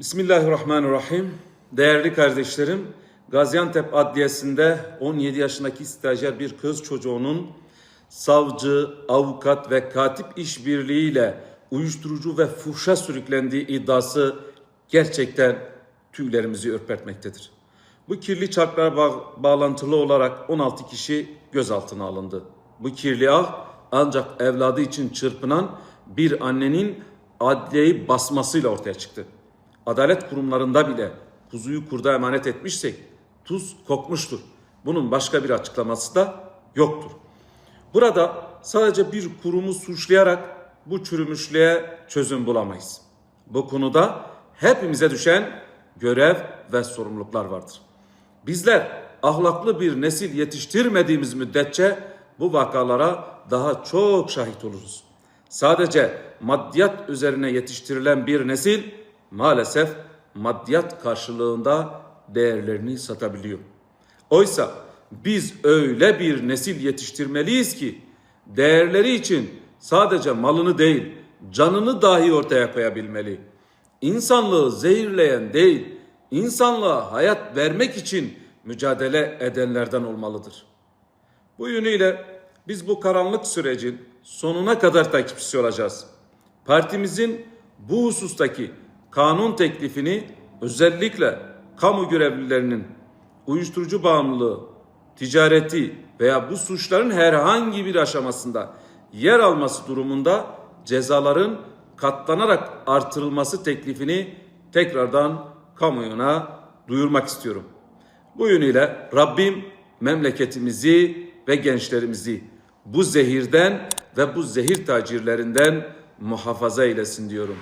Bismillahirrahmanirrahim. Değerli kardeşlerim, Gaziantep Adliyesi'nde 17 yaşındaki stajyer bir kız çocuğunun savcı, avukat ve katip işbirliğiyle uyuşturucu ve fuhşa sürüklendiği iddiası gerçekten tüylerimizi ürpertmektedir. Bu kirli çarklara bağlantılı olarak 16 kişi gözaltına alındı. Bu kirli ağ ancak evladı için çırpınan bir annenin adliyeyi basmasıyla ortaya çıktı. Adalet kurumlarında bile kuzuyu kurda emanet etmişsek tuz kokmuştur. Bunun başka bir açıklaması da yoktur. Burada sadece bir kurumu suçlayarak bu çürümüşlüğe çözüm bulamayız. Bu konuda hepimize düşen görev ve sorumluluklar vardır. Bizler ahlaklı bir nesil yetiştirmediğimiz müddetçe bu vakalara daha çok şahit oluruz. Sadece maddiyat üzerine yetiştirilen bir nesil maalesef maddiyat karşılığında değerlerini satabiliyor. Oysa biz öyle bir nesil yetiştirmeliyiz ki değerleri için sadece malını değil, canını dahi ortaya koyabilmeli. İnsanlığı zehirleyen değil, insanlığa hayat vermek için mücadele edenlerden olmalıdır. Bu yönüyle biz bu karanlık sürecin sonuna kadar takipçisi olacağız. Partimizin bu husustaki kanun teklifini özellikle kamu görevlilerinin uyuşturucu bağımlılığı, ticareti veya bu suçların herhangi bir aşamasında yer alması durumunda cezaların katlanarak artırılması teklifini tekrardan kamuoyuna duyurmak istiyorum. Bu yönüyle Rabbim memleketimizi ve gençlerimizi bu zehirden ve bu zehir tacirlerinden muhafaza eylesin diyorum.